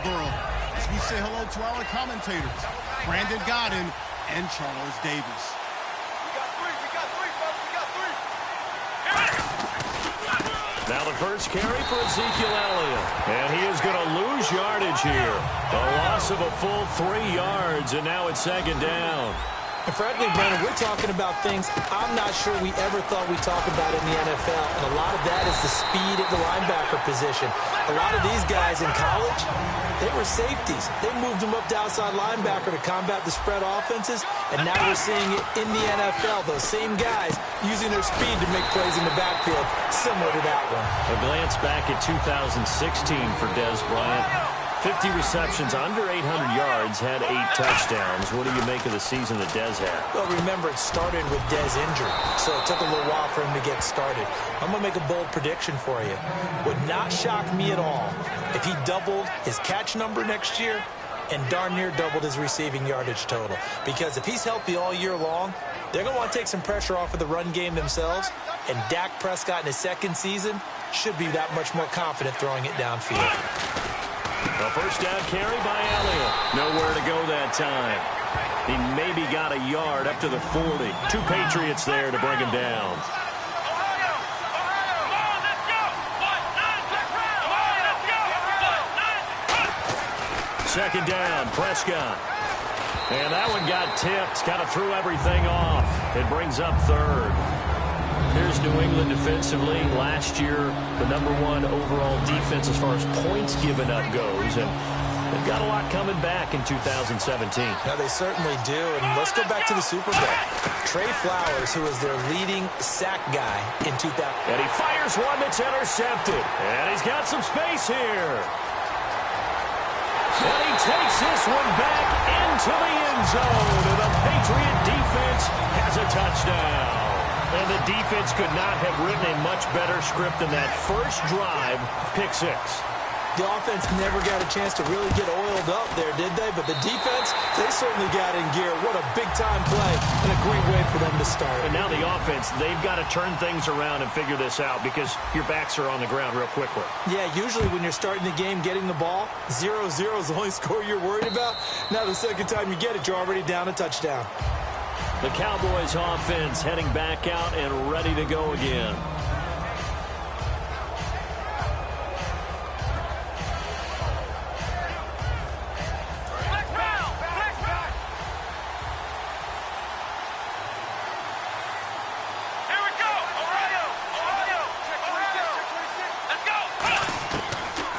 Foxborough, as we say hello to our commentators, Brandon Godden and Charles Davis. Now the first carry for Ezekiel Elliott. And he is going to lose yardage here. A loss of a full 3 yards, and now it's second down. And frankly, Brandon, we're talking about things I'm not sure we ever thought we'd talk about in the NFL. And a lot of that is the speed at the linebacker position. A lot of these guys in college, they were safeties. They moved them up to outside linebacker to combat the spread offenses. And now we're seeing it in the NFL. Those same guys using their speed to make plays in the backfield, similar to that one. A glance back at 2016 for Dez Bryant. 50 receptions, under 800 yards, had 8 touchdowns. What do you make of the season that Dez had? Well, remember, it started with Dez injured, so it took a little while for him to get started. I'm going to make a bold prediction for you. Would not shock me at all if he doubled his catch number next year and darn near doubled his receiving yardage total. Because if he's healthy all year long, they're going to want to take some pressure off of the run game themselves, and Dak Prescott in his second season should be that much more confident throwing it downfield. A first down carry by Elliott. Nowhere to go that time. He maybe got a yard up to the 40. 2 Patriots there to bring him down. Second down, Prescott. And that one got tipped. Kind of threw everything off. It brings up third. Here's New England defensively. Last year, the #1 overall defense as far as points given up goes. And they've got a lot coming back in 2017. Yeah, they certainly do. And let's go back to the Super Bowl. Trey Flowers, who was their leading sack guy in 2000. And he fires one that's intercepted. And he's got some space here. And he takes this one back into the end zone. And the Patriot defense has a touchdown. And the defense could not have written a much better script than that first drive, pick 6. The offense never got a chance to really get oiled up there, did they? But the defense, they certainly got in gear. What a big-time play and a great way for them to start. And now the offense, they've got to turn things around and figure this out because your backs are on the ground real quickly. Yeah, usually when you're starting the game, getting the ball, 0-0 is the only score you're worried about. Now the second time you get it, you're already down a touchdown. The Cowboys offense heading back out and ready to go again.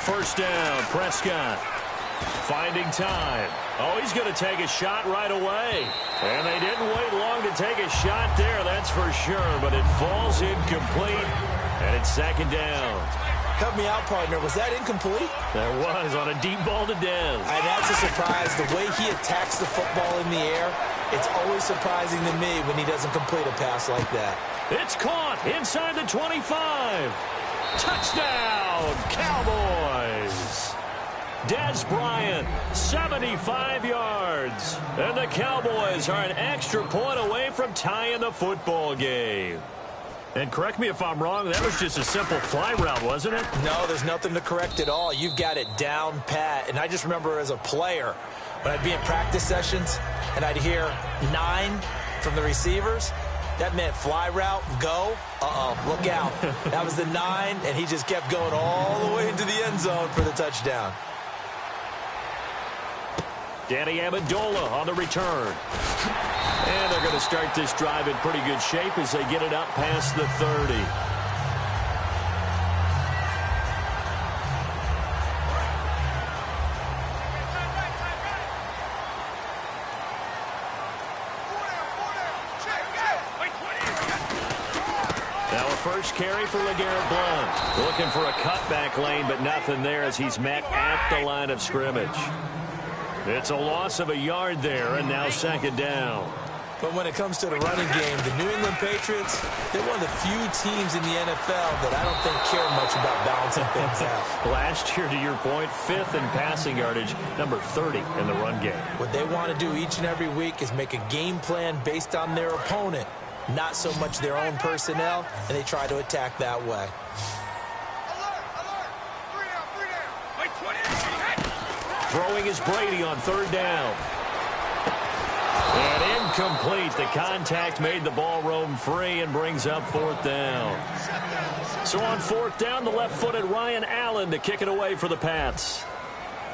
First down, Prescott. Finding time. Oh, he's going to take a shot right away. And they didn't wait long to take a shot there, that's for sure. But it falls incomplete, and it's second down. Help me out, partner. Was that incomplete? There was on a deep ball to Dez. And that's a surprise. The way he attacks the football in the air, it's always surprising to me when he doesn't complete a pass like that. It's caught inside the 25. Touchdown, Cowboys. Dez Bryant, 75 yards. And the Cowboys are an extra point away from tying the football game. And correct me if I'm wrong, that was just a simple fly route, wasn't it? No, there's nothing to correct at all. You've got it down pat. And I just remember as a player, when I'd be in practice sessions and I'd hear 9 from the receivers, that meant fly route, go, look out. That was the 9, and he just kept going all the way into the end zone for the touchdown. Danny Amendola on the return. And they're going to start this drive in pretty good shape as they get it up past the 30. Now a first carry for LeGarrette Blount. Looking for a cutback lane, but nothing there as he's met at the line of scrimmage. It's a loss of a yard there, and now second down. But when it comes to the running game, the New England Patriots, they're one of the few teams in the NFL that I don't think care much about balancing things out. Last year, to your point, 5th in passing yardage, number 30 in the run game. What they want to do each and every week is make a game plan based on their opponent, not so much their own personnel, and they try to attack that way. Throwing is Brady on third down. And incomplete. The contact made the ball roam free and brings up fourth down. So on fourth down, the left-footed Ryan Allen to kick it away for the Pats.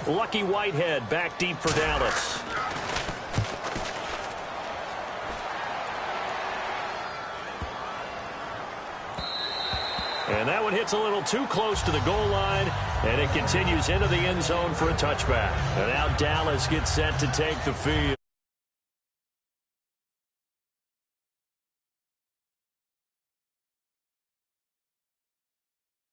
Lucky Whitehead back deep for Dallas. And that one hits a little too close to the goal line, and it continues into the end zone for a touchback. And now Dallas gets set to take the field.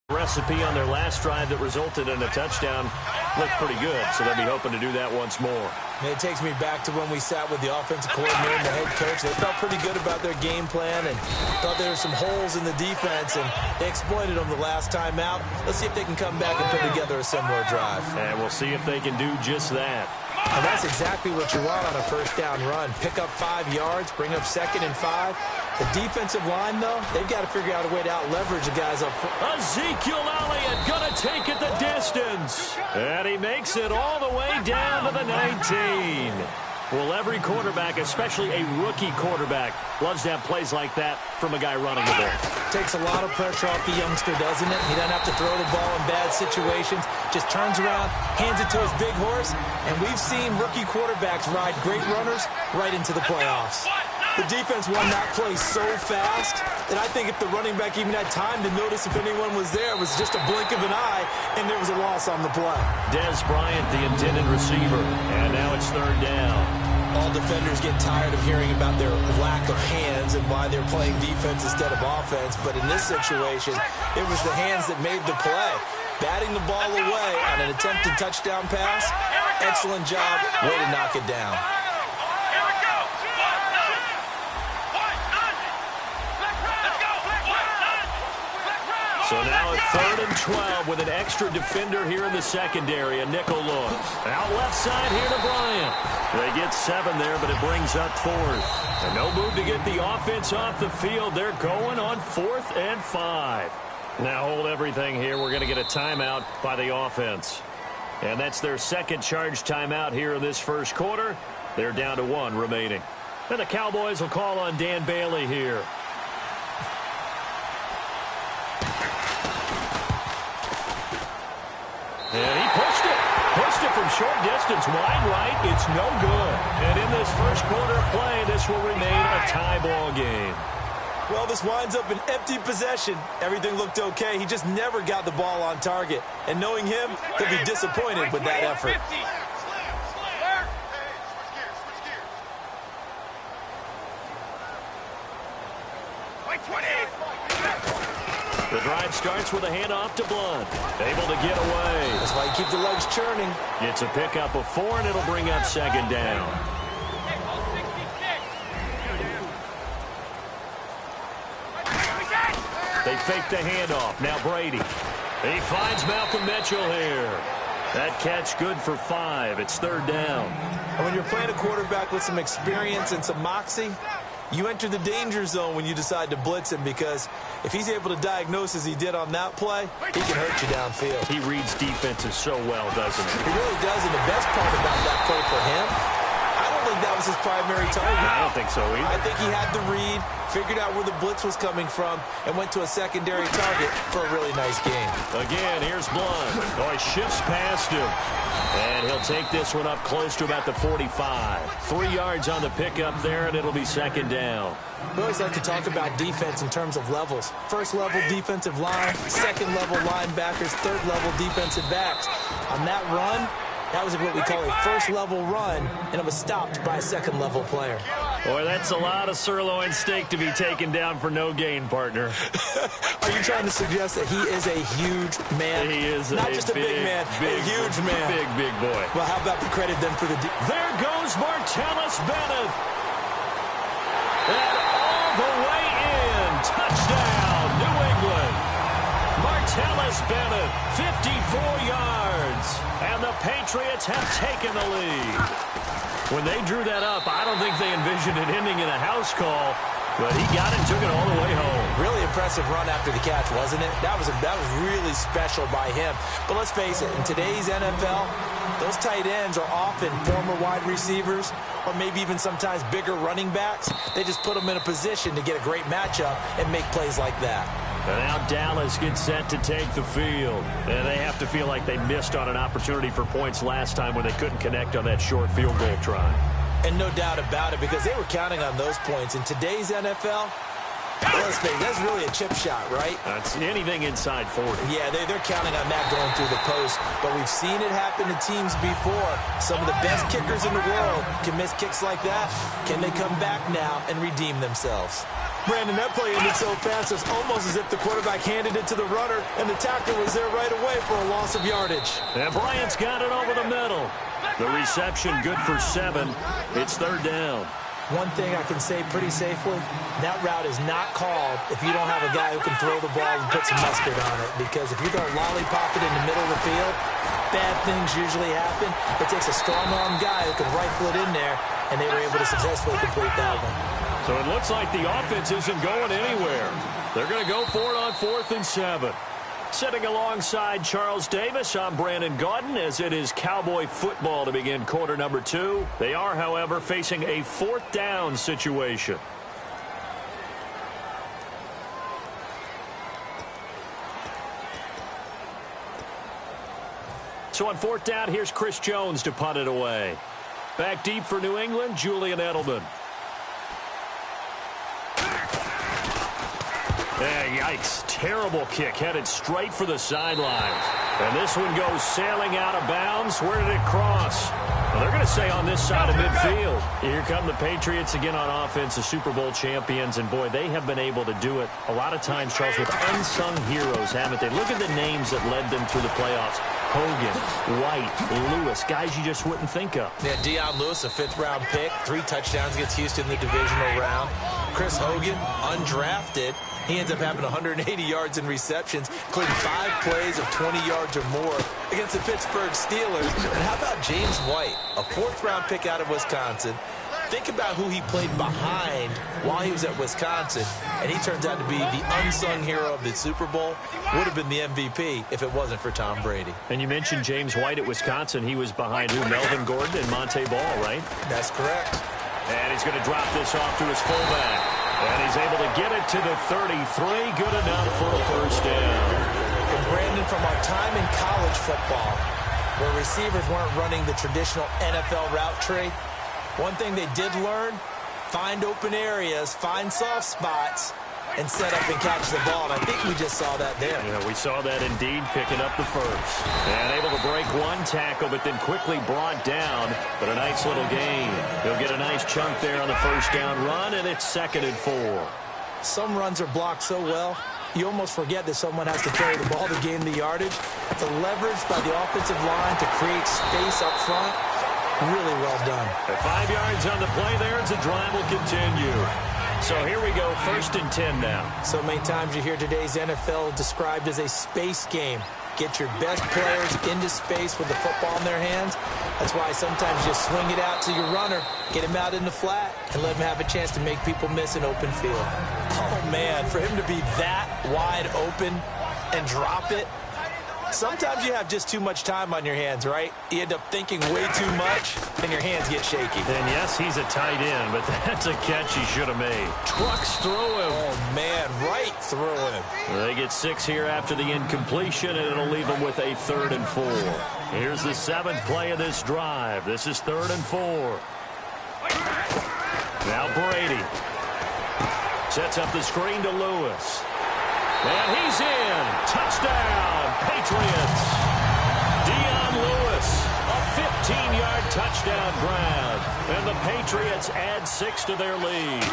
Recipe on their last drive that resulted in a touchdown looked pretty good, so they'll be hoping to do that once more. And it takes me back to when we sat with the offensive coordinator and the head coach. They felt pretty good about their game plan and thought there were some holes in the defense, and they exploited them the last time out. Let's see if they can come back and put together a similar drive. And we'll see if they can do just that. And that's exactly what you want on a first down run. Pick up 5 yards, bring up 2nd and 5. The defensive line, though, they've got to figure out a way to out-leverage the guys up front. Ezekiel Elliott going to take it the distance. And he makes it all the way down to the 19. Well, every quarterback, especially a rookie quarterback, loves to have plays like that from a guy running the ball. Takes a lot of pressure off the youngster, doesn't it? He doesn't have to throw the ball in bad situations. Just turns around, hands it to his big horse. And we've seen rookie quarterbacks ride great runners right into the playoffs. The defense won that play so fast that I think if the running back even had time to notice if anyone was there, it was just a blink of an eye, and there was a loss on the play. Dez Bryant, the intended receiver, and now it's third down. All defenders get tired of hearing about their lack of hands and why they're playing defense instead of offense, but in this situation, it was the hands that made the play. Batting the ball away on an attempted touchdown pass, excellent job, way to knock it down. So now at 3rd and 12 with an extra defender here in the secondary, a nickel look. Out left side here to Bryant. They get 7 there, but it brings up 4th. And no move to get the offense off the field. They're going on 4th and 5. Now hold everything here. We're going to get a timeout by the offense. And that's their second charge timeout here in this first quarter. They're down to 1 remaining. And the Cowboys will call on Dan Bailey here. And he pushed it from short distance, wide right. It's no good. And in this first quarter of play, this will remain a tie ball game. Well, this winds up an empty possession. Everything looked okay. He just never got the ball on target. And knowing him, he'll be disappointed with that effort. The drive starts with a handoff to Blunt. Able to get away. That's why you keep the legs churning. Gets a pickup of 4, and it'll bring up 2nd down. They fake the handoff. Now Brady. He finds Malcolm Mitchell here. That catch good for 5. It's 3rd down. And when you're playing a quarterback with some experience and some moxie, you enter the danger zone when you decide to blitz him, because if he's able to diagnose as he did on that play, he can hurt you downfield. He reads defenses so well, doesn't he? He really does, and the best part about that play for him, I don't think that was his primary target. I don't think so either. I think he had the read, figured out where the blitz was coming from, and went to a secondary target for a really nice game. Again, here's Blunt. Oh, he shifts past him. And he'll take this one up close to about the 45. 3 yards on the pickup there, and it'll be 2nd down. We always like to talk about defense in terms of levels. First level defensive line, second level linebackers, third level defensive backs. On that run, that was what we call a first level run, and it was stopped by a second level player. Boy, that's a lot of sirloin steak to be taken down for no gain, partner. Are you trying to suggest that he is a huge man? He is not just a big man, a huge man. Big boy. Well, how about the credit then for the... There goes Martellus Bennett. And all the way in. Touchdown, New England. Martellus Bennett, 54 yards. And the Patriots have taken the lead. When they drew that up, I don't think they envisioned it ending in a house call, but he got it and took it all the way home. Really impressive run after the catch, wasn't it? That was really special by him. But let's face it, in today's NFL, Those tight ends are often former wide receivers or maybe even sometimes bigger running backs. They just put them in a position to get a great matchup and make plays like that. And now Dallas gets set to take the field. And they have to feel like they missed on an opportunity for points last time when they couldn't connect on that short field goal try. And no doubt about it, because they were counting on those points. In today's NFL, let's face it, that's really a chip shot, right? That's anything inside 40. Yeah, they're counting on that going through the post. But we've seen it happen to teams before. Some of the best kickers in the world can miss kicks like that. Can they come back now and redeem themselves? Brandon, that play ended so fast, it's almost as if the quarterback handed it to the runner, and the tackler was there right away for a loss of yardage. And Bryant's got it over the middle. The reception good for 7. It's 3rd down. One thing I can say pretty safely, that route is not called if you don't have a guy who can throw the ball and put some mustard on it. Because if you're going to lollipop it in the middle of the field, bad things usually happen. It takes a strong-arm guy who can rifle it in there, and they were able to successfully complete that one. So it looks like the offense isn't going anywhere. They're going to go for it on 4th and 7. Sitting alongside Charles Davis, I'm Brandon Gaudin, as it is Cowboy football to begin quarter number 2. They are, however, facing a 4th down situation. So on 4th down, here's Chris Jones to punt it away. Back deep for New England, Julian Edelman. Yikes. Terrible kick headed straight for the sidelines. And this one goes sailing out of bounds. Where did it cross? Well, they're going to say on this side of midfield. Here come the Patriots again on offense, the Super Bowl champions. And, boy, they have been able to do it a lot of times, Charles, with unsung heroes, haven't they? Look at the names that led them through the playoffs. Hogan, White, Lewis, guys you just wouldn't think of. Yeah, Deion Lewis, a 5th-round pick, 3 touchdowns against Houston in the divisional round. Chris Hogan, undrafted. He ends up having 180 yards in receptions, including 5 plays of 20 yards or more against the Pittsburgh Steelers. And how about James White, a 4th-round pick out of Wisconsin? Think about who he played behind while he was at Wisconsin, and he turns out to be the unsung hero of the Super Bowl. Would have been the MVP if it wasn't for Tom Brady. And you mentioned James White at Wisconsin. He was behind who? Melvin Gordon and Monte Ball, right? That's correct. And he's going to drop this off to his fullback. And he's able to get it to the 33. Good enough for a 1st down. And Brandon, from our time in college football, where receivers weren't running the traditional NFL route tree, one thing they did learn, find open areas, find soft spots, and set up and catch the ball. And I think we just saw that there. Yeah, we saw that indeed, picking up the 1st. And able to break 1 tackle, but then quickly brought down. But a nice little gain. He'll get a nice chunk there on the 1st down run, and it's 2nd and 4. Some runs are blocked so well, you almost forget that someone has to carry the ball to gain the yardage. The leverage by the offensive line to create space up front, really well done. At 5 yards on the play there, as the drive will continue. So here we go, 1st and 10 now. So many times you hear today's NFL described as a space game. Get your best players into space with the football in their hands. That's why sometimes you just swing it out to your runner, get him out in the flat, and let him have a chance to make people miss an open field. Oh, man, for him to be that wide open and drop it, sometimes you have just too much time on your hands, right? You end up thinking way too much, and your hands get shaky. And yes, he's a tight end, but that's a catch he should have made. Trucks through him. Oh, man, right through him. They get 6 here after the incompletion, and it'll leave them with a 3rd and 4. Here's the 7th play of this drive. This is 3rd and 4. Now Brady sets up the screen to Lewis. And he's in. Touchdown, Patriots. Deion Lewis, a 15-yard touchdown grab. And the Patriots add 6 to their lead.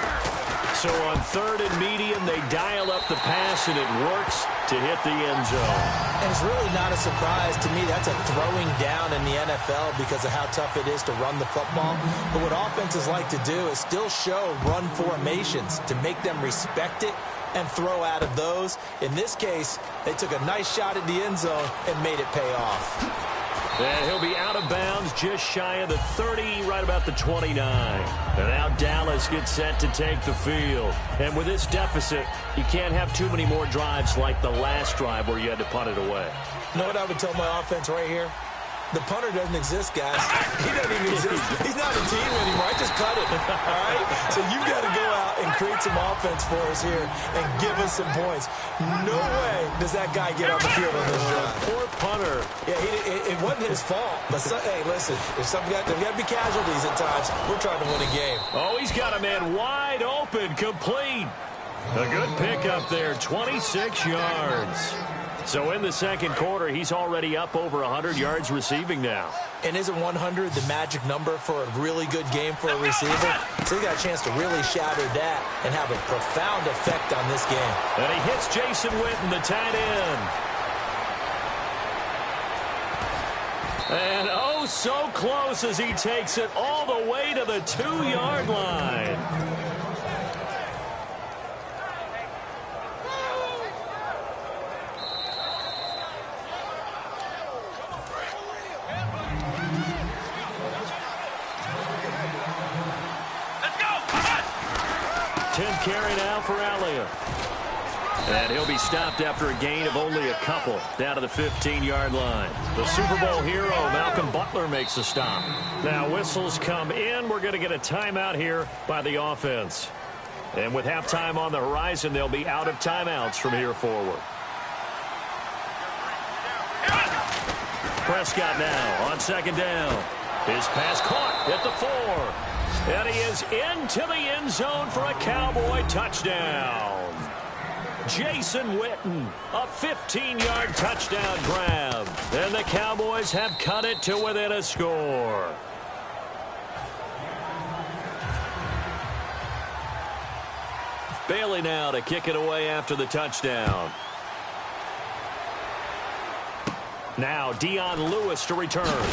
So on 3rd and medium, they dial up the pass, and it works to hit the end zone. And it's really not a surprise to me. That's a throwing down in the NFL because of how tough it is to run the football. But what offenses like to do is still show run formations to make them respect it and throw out of those. In this case, they took a nice shot at the end zone and made it pay off. And he'll be out of bounds just shy of the 30, right about the 29. And now Dallas gets set to take the field. And with this deficit, you can't have too many more drives like the last drive where you had to punt it away. You know what I would tell my offense right here? The punter doesn't exist, guys. He doesn't even exist. He's not a team anymore. I just cut it, all right? So you've got to go out and create some offense for us here and give us some points. No way does that guy get on the field on this drive. Poor punter. Yeah, it wasn't his fault. But, hey, listen, there's got to be casualties at times. We're trying to win a game. Oh, he's got a man wide open, complete. A good pickup there, 26 yards. So in the second quarter, he's already up over 100 yards receiving now. And isn't 100 the magic number for a really good game for a receiver? So he got a chance to really shatter that and have a profound effect on this game. And he hits Jason Witten, the tight end. And oh, so close as he takes it all the way to the 2-yard line. Carry now for Elliott. And he'll be stopped after a gain of only a couple down to the 15-yard line. The Super Bowl hero, Malcolm Butler, makes a stop. Now whistles come in. We're going to get a timeout here by the offense. And with halftime on the horizon, they'll be out of timeouts from here forward. Prescott now on second down. His pass caught at the 4. And he is into the end zone for a Cowboy touchdown. Jason Witten, a 15-yard touchdown grab. And the Cowboys have cut it to within a score. Bailey now to kick it away after the touchdown. Now Dion Lewis to return.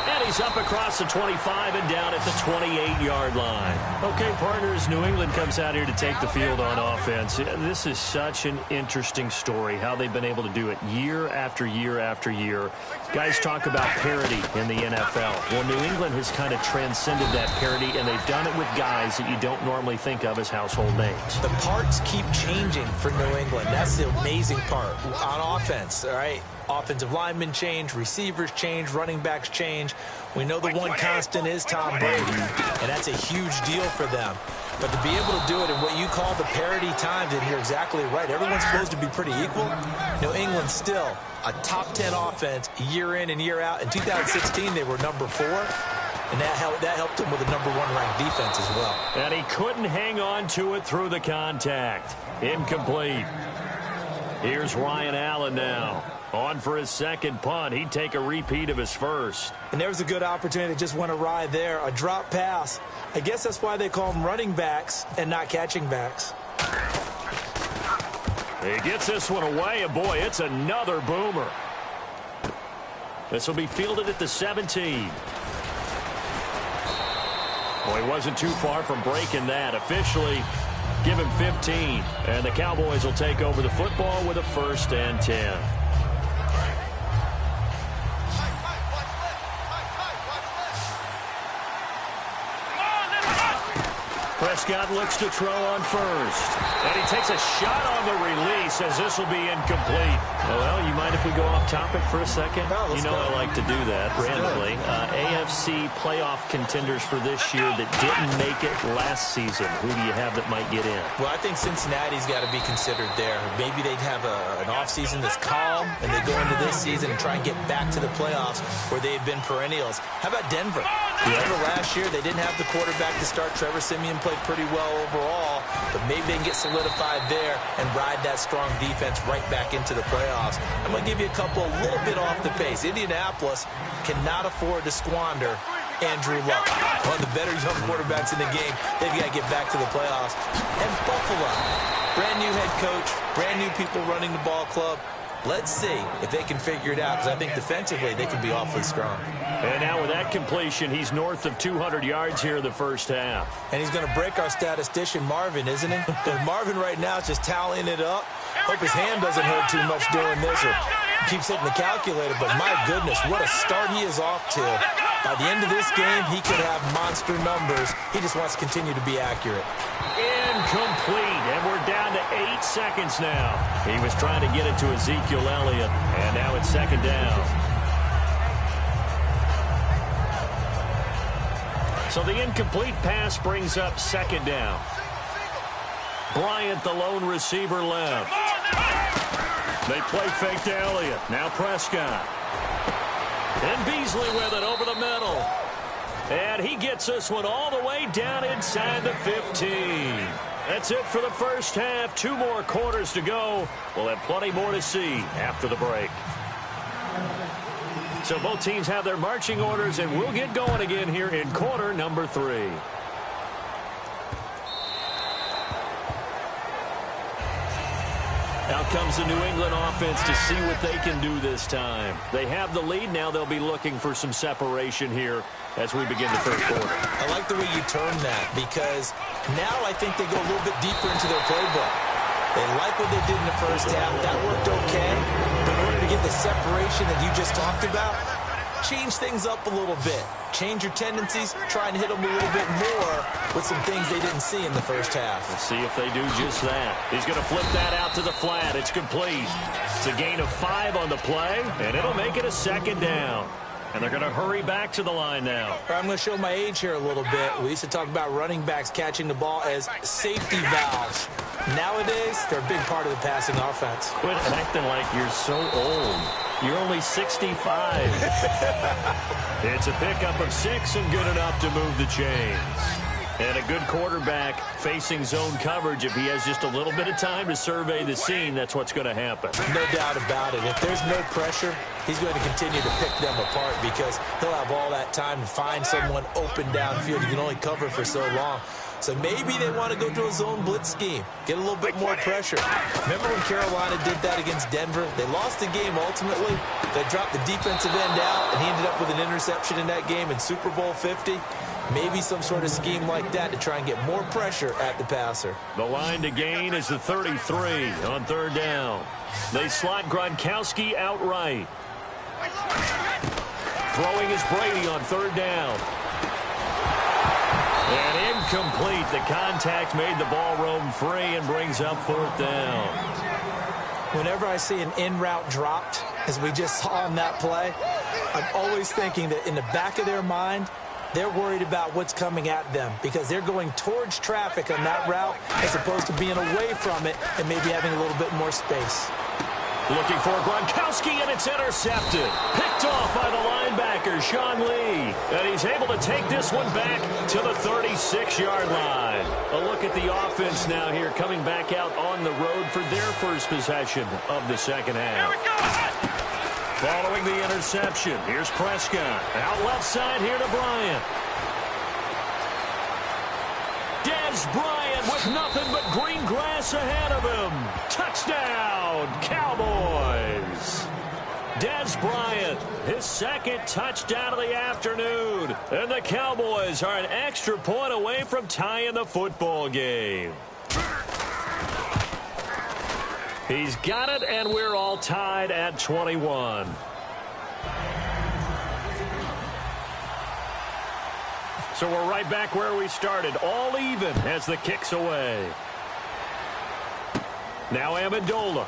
And he's up across the 25 and down at the 28-yard line. Okay, partners, New England comes out here to take the field on offense. This is such an interesting story, how they've been able to do it year after year after year. Guys talk about parity in the NFL. Well, New England has kind of transcended that parity, and they've done it with guys that you don't normally think of as household names. The parts keep changing for New England. That's the amazing part on offense, all right? Offensive linemen change, receivers change, running backs change. We know the one constant is Tom Brady, and that's a huge deal for them. But to be able to do it in what you call the parity times, and you're exactly right, everyone's supposed to be pretty equal. New England still a top 10 offense year in and year out. In 2016, they were number 4, and that helped them with a number 1 ranked defense as well. And he couldn't hang on to it through the contact. Incomplete. Here's Ryan Allen now. On for his second punt. He'd take a repeat of his first. And there was a good opportunity that just went awry there. A drop pass. I guess that's why they call them running backs and not catching backs. He gets this one away, and boy, it's another boomer. This will be fielded at the 17. Well, he wasn't too far from breaking that. Officially, give him 15. And the Cowboys will take over the football with a 1st and 10. Prescott looks to throw on first. And he takes a shot on the release as this will be incomplete. Well, you mind if we go off topic for a second? No, you know I like to do that randomly. AFC playoff contenders for this year that didn't make it last season. Who do you have that might get in? Well, I think Cincinnati's got to be considered there. Maybe they'd have an offseason that's calm, and they go into this season and try and get back to the playoffs where they've been perennials. How about Denver? Denver last year, they didn't have the quarterback to start. Trevor Siemian played pretty well overall, but maybe they can get solidified there and ride that strong defense right back into the playoffs. I'm going to give you a couple a little bit off the pace. Indianapolis cannot afford to squander Andrew Luck, one of the better young quarterbacks in the game. They've got to get back to the playoffs. And Buffalo, brand new head coach, brand new people running the ball club. Let's see if they can figure it out, because I think defensively they can be awfully strong. And now with that completion, he's north of 200 yards here in the first half. And he's going to break our statistician Marvin, isn't he? Because Marvin right now is just tallying it up. Hope his hand doesn't hurt too much doing this, or keeps hitting the calculator. But my goodness, what a start he is off to. By the end of this game, he could have monster numbers. He just wants to continue to be accurate. Incomplete, and we're down to 8 seconds now. He was trying to get it to Ezekiel Elliott, and now it's second down. So the incomplete pass brings up second down. Bryant, the lone receiver, left. They play fake to Elliott. Now Prescott. And Beasley with it over the middle. And he gets this one all the way down inside the 15. That's it for the first half. 2 more quarters to go. We'll have plenty more to see after the break. So both teams have their marching orders, and we'll get going again here in quarter number 3. Out comes the New England offense to see what they can do this time. They have the lead. Now they'll be looking for some separation here as we begin the third quarter. I like the way you term that, because now I think they go a little bit deeper into their playbook. They like what they did in the first half. That worked okay. But in order to get the separation that you just talked about, change things up a little bit. Change your tendencies, try and hit them a little bit more with some things they didn't see in the first half. Let's see if they do just that. He's going to flip that out to the flat. It's complete. It's a gain of 5 on the play, and it'll make it a second down. And they're going to hurry back to the line now. I'm going to show my age here a little bit. We used to talk about running backs catching the ball as safety valves. Nowadays, they're a big part of the passing offense. Quit acting like you're so old. You're only 65. It's a pickup of 6 and good enough to move the chains. And a good quarterback facing zone coverage. If he has just a little bit of time to survey the scene, that's what's going to happen. No doubt about it. If there's no pressure, he's going to continue to pick them apart because he'll have all that time to find someone open downfield. You can only cover for so long. So maybe they want to go to a zone blitz scheme, get a little bit more pressure. Remember when Carolina did that against Denver? They lost the game ultimately. They dropped the defensive end out, and he ended up with an interception in that game in Super Bowl 50. Maybe some sort of scheme like that to try and get more pressure at the passer. The line to gain is the 33 on third down. They slot Gronkowski outright. Throwing is Brady on third down. And incomplete. The contact made the ball roam free and brings up fourth down. Whenever I see an in-route dropped, as we just saw on that play, I'm always thinking that in the back of their mind, they're worried about what's coming at them because they're going towards traffic on that route as opposed to being away from it and maybe having a little bit more space. Looking for Gronkowski, and it's intercepted. Picked off by the linebacker, Sean Lee. And he's able to take this one back to the 36-yard line. A look at the offense now here, coming back out on the road for their first possession of the second half. Following the interception, here's Prescott. Out left side here to Bryant. Dez Bryant with nothing but green grass ahead of him. Touchdown, Cowboys. Dez Bryant, his second touchdown of the afternoon. And the Cowboys are an extra point away from tying the football game. He's got it, and we're all tied at 21. So we're right back where we started, all even as the kick's away. Now Amendola.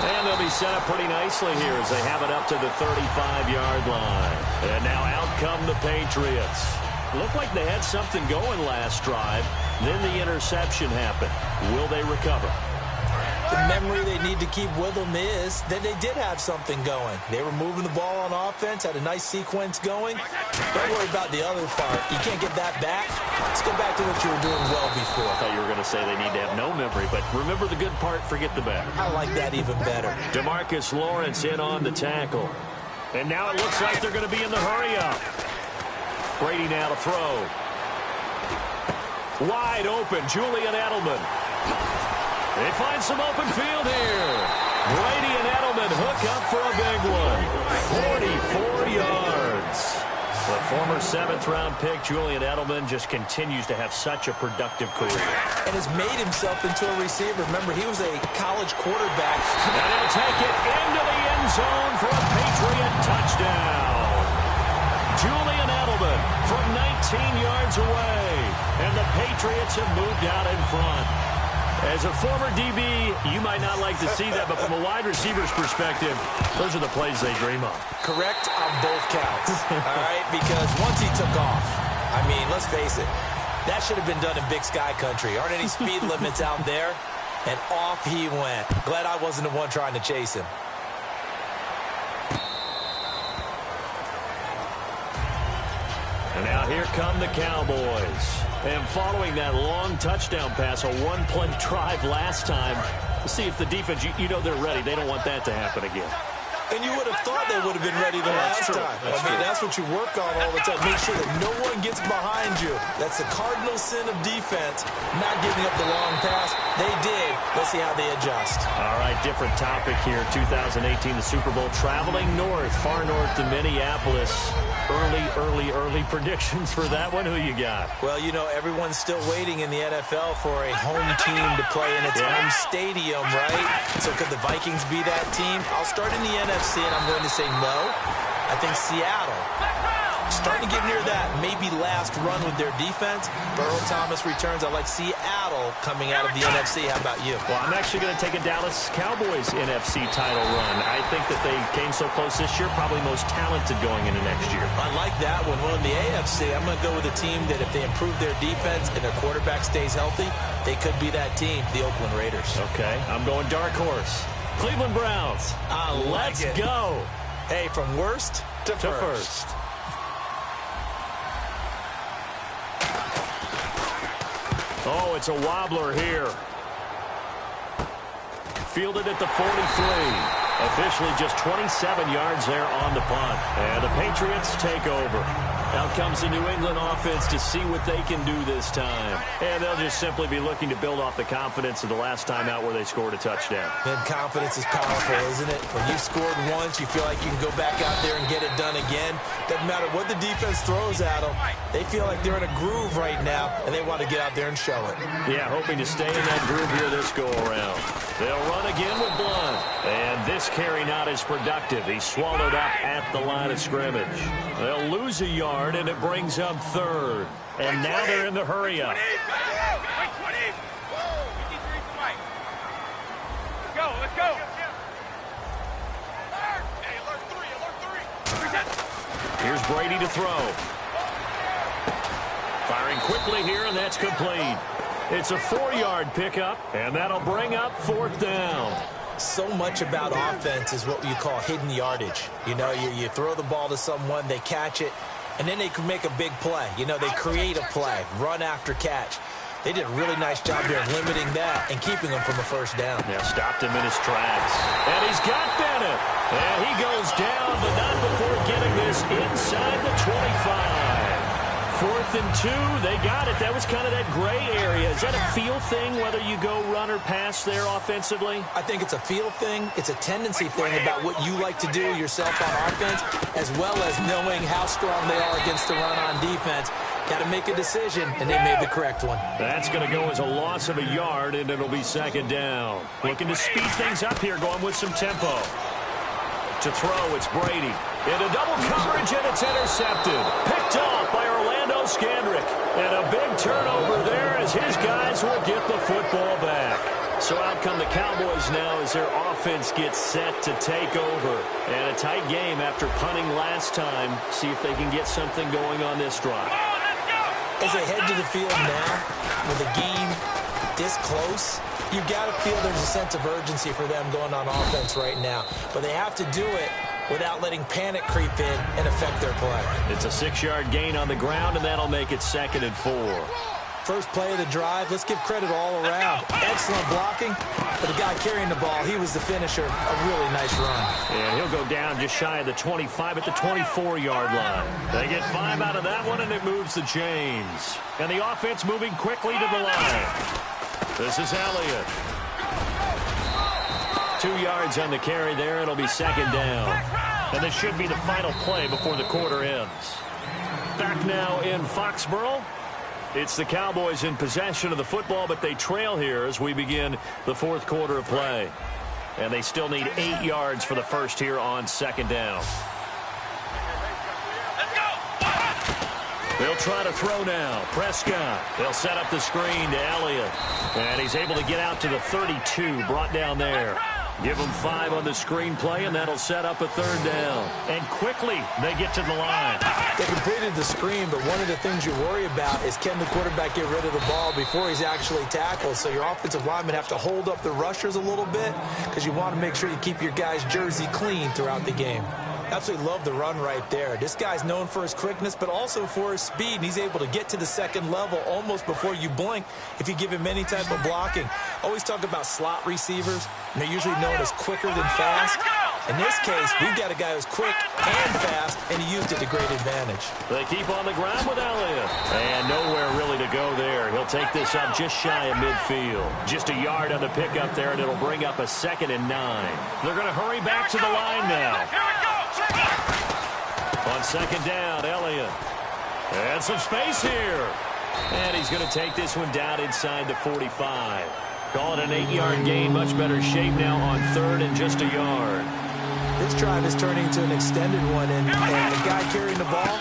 And they'll be set up pretty nicely here as they have it up to the 35-yard line. And now out come the Patriots. Looked like they had something going last drive. Then the interception happened. Will they recover? The memory they need to keep with them is that they did have something going. They were moving the ball on offense, had a nice sequence going. Don't worry about the other part. You can't get that back. Let's go back to what you were doing well before. I thought you were going to say they need to have no memory, but remember the good part, forget the bad. I like that even better. DeMarcus Lawrence in on the tackle. And now it looks like they're going to be in the hurry-up. Brady now to throw. Wide open, Julian Edelman. They find some open field here. Brady and Edelman hook up for a big one. 44 yards. The former 7th-round pick, Julian Edelman, just continues to have such a productive career. And has made himself into a receiver. Remember, he was a college quarterback. And he'll take it into the end zone for a Patriot touchdown. Julian Edelman from 19 yards away. And the Patriots have moved out in front. As a former DB, you might not like to see that, but from a wide receiver's perspective, those are the plays they dream of. Correct on both counts, all right? Because once he took off, I mean, let's face it, that should have been done in Big Sky Country. Aren't any speed limits out there? And off he went. Glad I wasn't the one trying to chase him. And now here come the Cowboys. And following that long touchdown pass, a one-play drive last time, to see if the defense, you know they're ready. They don't want that to happen again. And you would have thought they would have been ready the last time. I mean, that's what you work on all the time. Make sure that no one gets behind you. That's the cardinal sin of defense, not giving up the long pass. They did. Let's see how they adjust. All right, different topic here. 2018, the Super Bowl, traveling north, far north to Minneapolis. Early predictions for that one. Who you got? Well, you know, everyone's still waiting in the NFL for a home team to play in its home stadium, right? So could the Vikings be that team? I'll start in the NFC, and I'm going to say no. I think Seattle, starting to get near that maybe last run with their defense. Burrow Thomas returns. I like Seattle coming out of the NFC. How about you? Well, I'm actually going to take a Dallas Cowboys NFC title run. I think that they came so close this year, probably most talented going into next year. I like that one. Well, in the AFC, I'm going to go with a team that if they improve their defense and their quarterback stays healthy, they could be that team, the Oakland Raiders. Okay, I'm going dark horse. Cleveland Browns. Let's go. Hey, from worst to first. Oh, it's a wobbler here. Fielded at the 43. Officially just 27 yards there on the punt. And the Patriots take over. Out comes the New England offense to see what they can do this time. And they'll just simply be looking to build off the confidence of the last time out where they scored a touchdown. And confidence is powerful, isn't it? When you've scored once, you feel like you can go back out there and get it done again. Doesn't matter what the defense throws at them. They feel like they're in a groove right now, and they want to get out there and show it. Yeah, hoping to stay in that groove here this go-around. They'll run again with Blunt. And this carry not as productive. He's swallowed up at the line of scrimmage. They'll lose a yard, and it brings up third. And now they're in the hurry-up. Let's go. Here's Brady to throw. Firing quickly here, and that's complete. It's a 4-yard pickup, and that'll bring up fourth down. So much about offense is what you call hidden yardage. You know, you throw the ball to someone, they catch it, and then they can make a big play. You know, they create a play, run after catch. They did a really nice job here of limiting that and keeping them from a first down. Yeah, stopped him in his tracks. And he's got Bennett. And he goes down, but not before getting this inside the 25. 4th and 2, they got it. That was kind of that gray area. Is that a feel thing, whether you go run or pass there offensively? I think it's a feel thing. It's a tendency thing about what you like to do yourself on offense, as well as knowing how strong they are against the run on defense. Got to make a decision, and they made the correct one. That's going to go as a loss of a yard, and it'll be second down. Looking to speed things up here, going with some tempo. To throw, it's Brady. Into double coverage, and it's intercepted. Picked off by Orlando Scandrick. And a big turnover there as his guys will get the football back. So out come the Cowboys now as their offense gets set to take over. And a tight game after punting last time. See if they can get something going on this drive. As they head to the field now, with a game this close, you've got to feel there's a sense of urgency for them going on offense right now. But they have to do it without letting panic creep in and affect their play. It's a 6-yard gain on the ground, and that'll make it 2nd and 4. First play of the drive, let's give credit all around. Excellent blocking, but the guy carrying the ball, he was the finisher. A really nice run. And he'll go down just shy of the 25 at the 24-yard line. They get 5 out of that one, and it moves the chains. And the offense moving quickly to the line. This is Elliott. 2 yards on the carry there. It'll be 2nd down. And this should be the final play before the quarter ends. Back now in Foxborough. It's the Cowboys in possession of the football, but they trail here as we begin the 4th quarter of play. And they still need 8 yards for the first here on 2nd down. Let's go. They'll try to throw now. Prescott. They'll set up the screen to Elliott. And he's able to get out to the 32, brought down there. Give them 5 on the screenplay, and that'll set up a 3rd down. And quickly, they get to the line. They completed the screen, but one of the things you worry about is can the quarterback get rid of the ball before he's actually tackled? So your offensive linemen have to hold up the rushers a little bit because you want to make sure you keep your guy's jersey clean throughout the game. Absolutely love the run right there. This guy's known for his quickness, but also for his speed. And he's able to get to the second level almost before you blink if you give him any type of blocking. Always talk about slot receivers, and they're usually known as quicker than fast. In this case, we've got a guy who's quick and fast, and he used it to great advantage. They keep on the ground with Elliott. And nowhere really to go there. He'll take this up just shy of midfield. Just a yard on the pickup there, and it'll bring up a 2nd and 9. They're going to hurry back to the line now. On 2nd down, Elliott. And some space here. And he's going to take this one down inside the 45. Call it an 8-yard gain. Much better shape now on 3rd and just a yard. This drive is turning into an extended one, and the guy carrying the ball,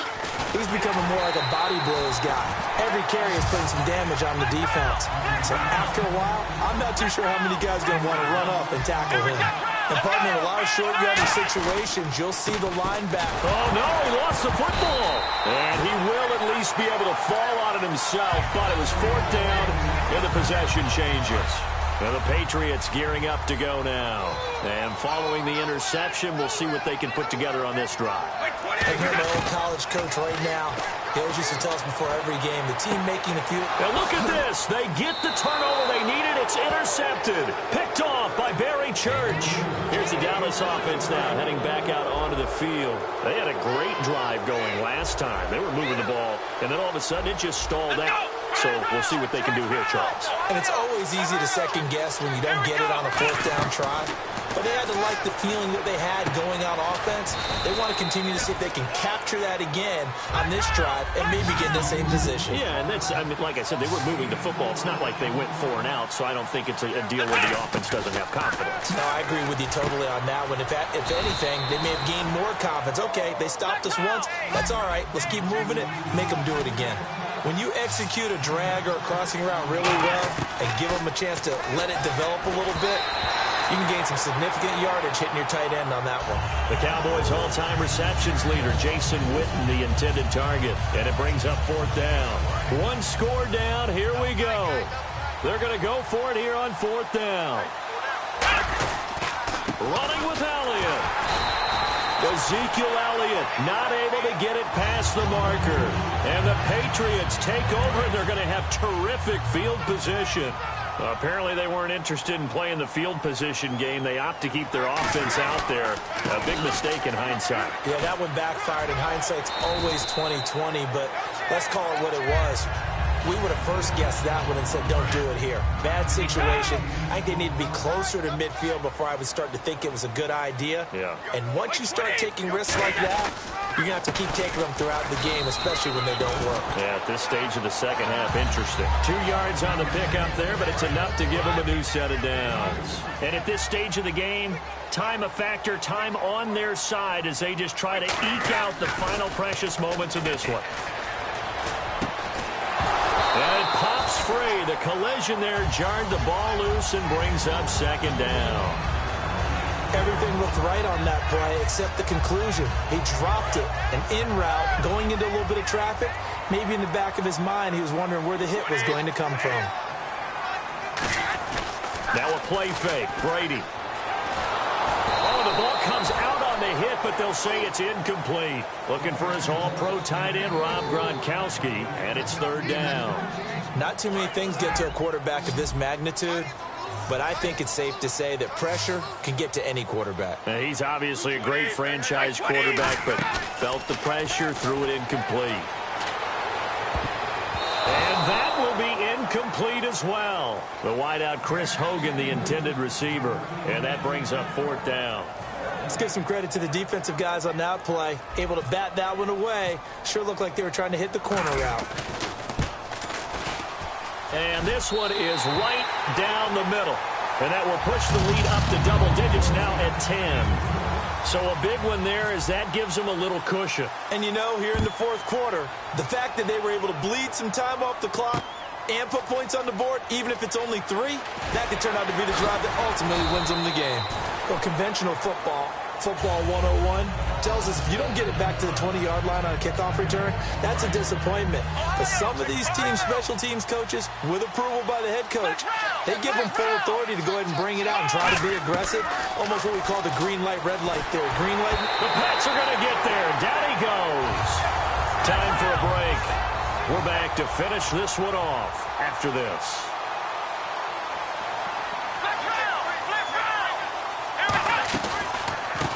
he's becoming more like a body blows guy. Every carry is putting some damage on the defense. So after a while, I'm not too sure how many guys are going to want to run up and tackle him. And partner, in a lot of short yardage situations, you'll see the linebacker. Oh, no, he lost the football. And he will at least be able to fall on it himself, but it was 4th down, and the possession changes. Now the Patriots gearing up to go now. And following the interception, we'll see what they can put together on this drive. I hear my old college coach right now. He always used to tell us before every game, the team making the field. Now look at this. They get the turnover they needed. It's intercepted. Picked off by Barry Church. Here's the Dallas offense now heading back out onto the field. They had a great drive going last time. They were moving the ball, and then all of a sudden it just stalled out. So we'll see what they can do here, Charles. And it's always easy to second guess when you don't get it on a 4th down try. But they had to like the feeling that they had going out offense. They want to continue to see if they can capture that again on this drive and maybe get in the same position. Yeah, and that's, I mean, like I said, they were moving the football. It's not like they went 4 and out, so I don't think it's a deal where the offense doesn't have confidence. No, I agree with you totally on that one. If anything, they may have gained more confidence. Okay, they stopped us once. That's all right. Let's keep moving it. Make them do it again. When you execute a drag or a crossing route really well and give them a chance to let it develop a little bit, you can gain some significant yardage hitting your tight end on that one. The Cowboys' all-time receptions leader, Jason Witten, the intended target. And it brings up 4th down. 1 score down. Here we go. They're going to go for it here on 4th down. Running with Elliott. Ezekiel Elliott not able to get it past the marker. And the Patriots take over, and they're going to have terrific field position. Apparently they weren't interested in playing the field position game. They opt to keep their offense out there. A big mistake in hindsight. Yeah, that one backfired. In hindsight's always 20/20, but let's call it what it was. We would have first guessed that one and said, don't do it here. Bad situation. I think they need to be closer to midfield before I would start to think it was a good idea. Yeah. And once you start taking risks like that, you're going to have to keep taking them throughout the game, especially when they don't work. Yeah, at this stage of the second half, interesting. 2 yards on the pickup there, but it's enough to give them a new set of downs. And at this stage of the game, time a factor, time on their side as they just try to eke out the final precious moments of this one. And it pops free. The collision there jarred the ball loose and brings up 2nd down. Everything looked right on that play except the conclusion. He dropped it. And en route, going into a little bit of traffic, maybe in the back of his mind, he was wondering where the hit was going to come from. Now a play fake. Brady. Oh, the ball comes out on the hit, but they'll say it's incomplete. Looking for his all-pro tight end, Rob Gronkowski, and it's 3rd down. Not too many things get to a quarterback of this magnitude, but I think it's safe to say that pressure can get to any quarterback. Now, he's obviously a great franchise quarterback, but felt the pressure, threw it incomplete. And that will be incomplete as well. The wideout, Chris Hogan, the intended receiver. And that brings up 4th down. Let's give some credit to the defensive guys on that play. Able to bat that one away. Sure looked like they were trying to hit the corner route. And this one is right down the middle. And that will push the lead up to double digits now at 10. So a big one there as that gives them a little cushion. And you know, here in the fourth quarter, the fact that they were able to bleed some time off the clock and put points on the board, even if it's only 3, that could turn out to be the drive that ultimately wins them the game. Well, conventional football 101, tells us if you don't get it back to the 20-yard line on a kickoff return, that's a disappointment. But some of these teams, special teams coaches, with approval by the head coach, they give them full authority to go ahead and bring it out and try to be aggressive, almost what we call the green light, red light theory. Green light. The Pats are going to get there. Down he goes. Time for a break. We're back to finish this one off after this.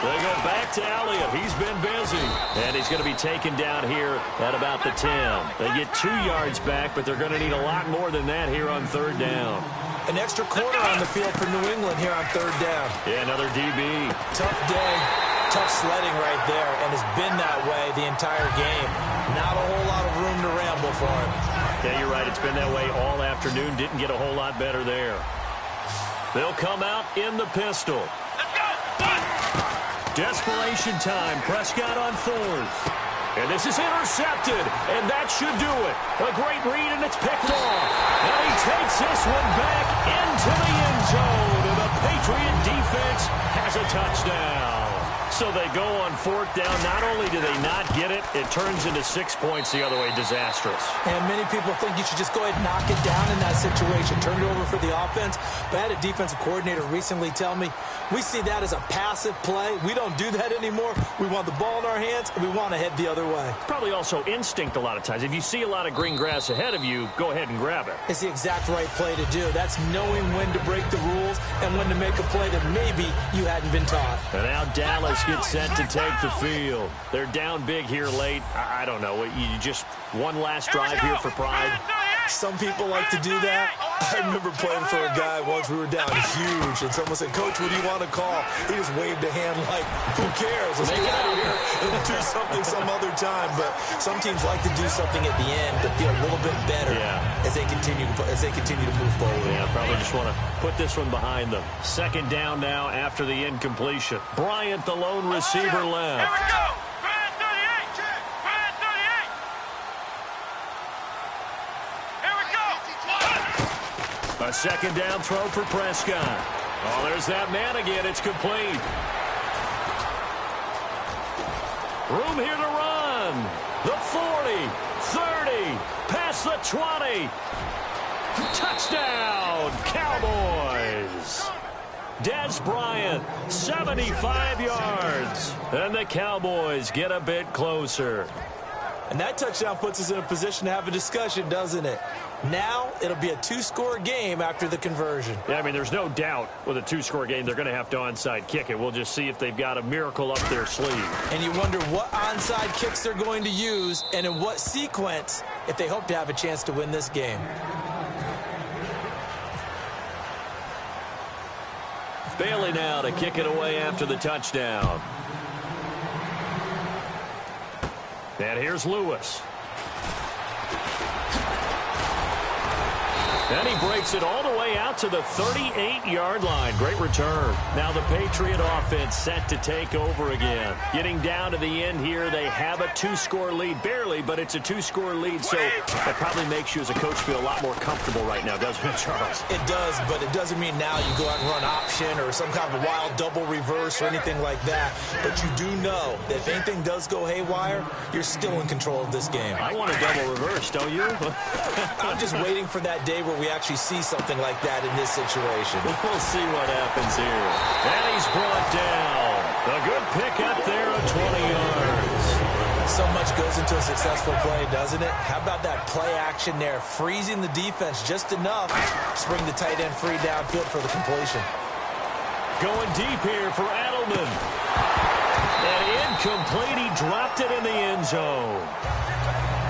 They go back to Elliott. He's been busy. And he's going to be taken down here at about the 10. They get 2 yards back, but they're going to need a lot more than that here on third down. An extra quarter on the field for New England here on third down. Yeah, another DB. Tough day, tough sledding right there, and it's been that way the entire game. Not a whole lot of room to ramble for him. Yeah, you're right. It's been that way all afternoon. Didn't get a whole lot better there. They'll come out in the pistol. Desperation time. Prescott on 4th. And this is intercepted. And that should do it. A great read, and it's picked off. And he takes this one back into the end zone. And the Patriot defense has a touchdown. So they go on 4th down. Not only do they not get it, it turns into 6 points the other way. Disastrous. And many people think you should just go ahead and knock it down in that situation. Turn it over for the offense. But I had a defensive coordinator recently tell me, we see that as a passive play. We don't do that anymore. We want the ball in our hands, and we want to head the other way. Probably also instinct a lot of times. If you see a lot of green grass ahead of you, go ahead and grab it. It's the exact right play to do. That's knowing when to break the rules and when to make a play that maybe you hadn't been taught. And now Dallas gets set to take the field. They're down big here late. I don't know. You just one last drive here for pride. Some people like to do that. I remember playing for a guy once. We were down huge, and someone said, "Coach, what do you want to call?" He just waved a hand like, "Who cares? Let's get out of here and do something some other time." But some teams like to do something at the end to feel a little bit better as they continue to move forward. Yeah, probably just want to put this one behind them. 2nd down now after the incompletion. Bryant, the lone receiver, left. Here we go. A 2nd down throw for Prescott. Oh, there's that man again. It's complete. Room here to run. The 40, 30, past the 20. Touchdown, Cowboys. Des Bryant, 75 yards. And the Cowboys get a bit closer. And that touchdown puts us in a position to have a discussion, doesn't it? Now it'll be a 2-score game after the conversion. Yeah, I mean, there's no doubt with a 2-score game they're going to have to onside kick it. We'll just see if they've got a miracle up their sleeve. And you wonder what onside kicks they're going to use and in what sequence if they hope to have a chance to win this game. Bailey now to kick it away after the touchdown. And here's Lewis. And he breaks it all the way out to the 38-yard line. Great return. Now the Patriot offense set to take over again. Getting down to the end here, they have a 2-score lead. Barely, but it's a 2-score lead, so that probably makes you as a coach feel a lot more comfortable right now, doesn't it, Charles? It does, but it doesn't mean now you go out and run option or some kind of wild double reverse or anything like that. But you do know that if anything does go haywire, you're still in control of this game. I want a double reverse, don't you? I'm just waiting for that day where we actually see something like that in this situation. We'll see what happens here. And he's brought down. A good pick up there of 20 yards. So much goes into a successful play, doesn't it? How about that play action there, freezing the defense just enough to bring the tight end free downfield for the completion. Going deep here for Edelman. And incomplete. He dropped it in the end zone.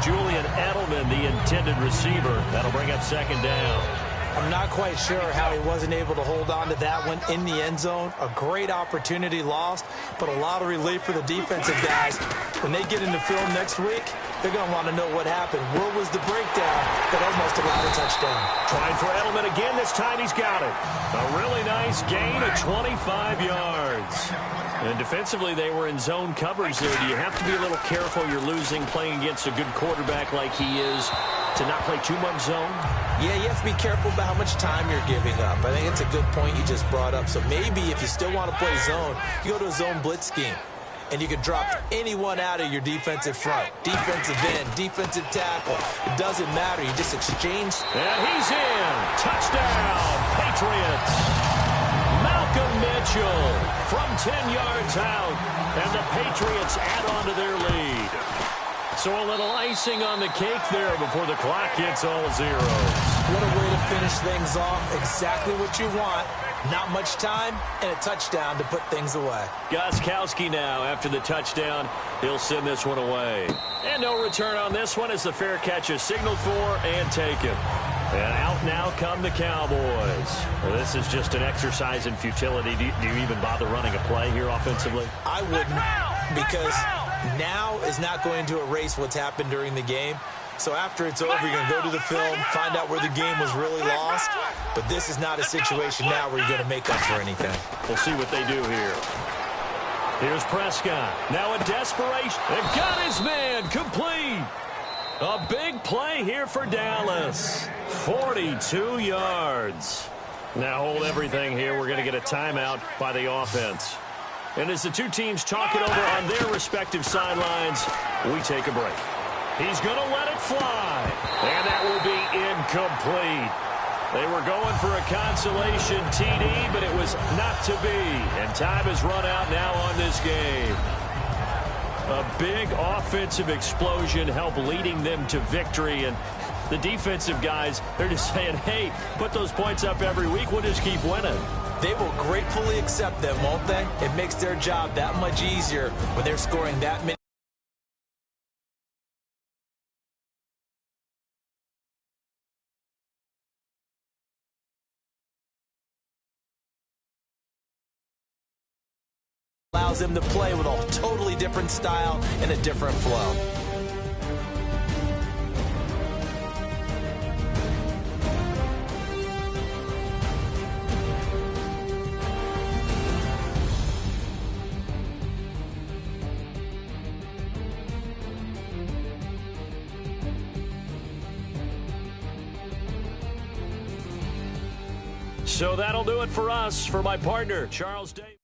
Julian Edelman, the intended receiver. That'll bring up 2nd down. I'm not quite sure how he wasn't able to hold on to that one in the end zone. A great opportunity lost, but a lot of relief for the defensive guys. When they get into film next week, they're going to want to know what happened. Where was the breakdown that almost allowed a touchdown? Trying for Edelman again. This time he's got it. A really nice gain of 25 yards. And defensively, they were in zone coverage there. Do you have to be a little careful? You're losing playing against a good quarterback like he is to not play too much zone? Yeah, you have to be careful about how much time you're giving up. I think it's a good point you just brought up. So maybe if you still want to play zone, you go to a zone blitz scheme. And you can drop anyone out of your defensive front. Defensive end, defensive tackle. It doesn't matter. You just exchange. And he's in. Touchdown, Patriots. Malcolm Mitchell from 10 yards out. And the Patriots add on to their lead. So a little icing on the cake there before the clock hits all zeros. What a way to finish things off. Exactly what you want. Not much time and a touchdown to put things away. Gostkowski now after the touchdown. He'll send this one away. And no return on this one as the fair catch is signaled for and taken. And out now come the Cowboys. Well, this is just an exercise in futility. Do you even bother running a play here offensively? I wouldn't, because now is not going to erase what's happened during the game. So after it's over, you're going to go to the film, find out where the game was really lost. But this is not a situation now where you're going to make up for anything. We'll see what they do here. Here's Prescott. Now a desperation. They've got his man complete. A big play here for Dallas. 42 yards. Now hold everything here. We're going to get a timeout by the offense. And as the two teams talk it over on their respective sidelines, we take a break. He's going to let it fly. And that will be incomplete. They were going for a consolation TD, but it was not to be. And time has run out now on this game. A big offensive explosion helped leading them to victory. And the defensive guys, they're just saying, hey, put those points up every week. We'll just keep winning. They will gratefully accept them, won't they? It makes their job that much easier when they're scoring that many. Allows him to play with a totally different style and a different flow. So that'll do it for us. For my partner, Charles Davis.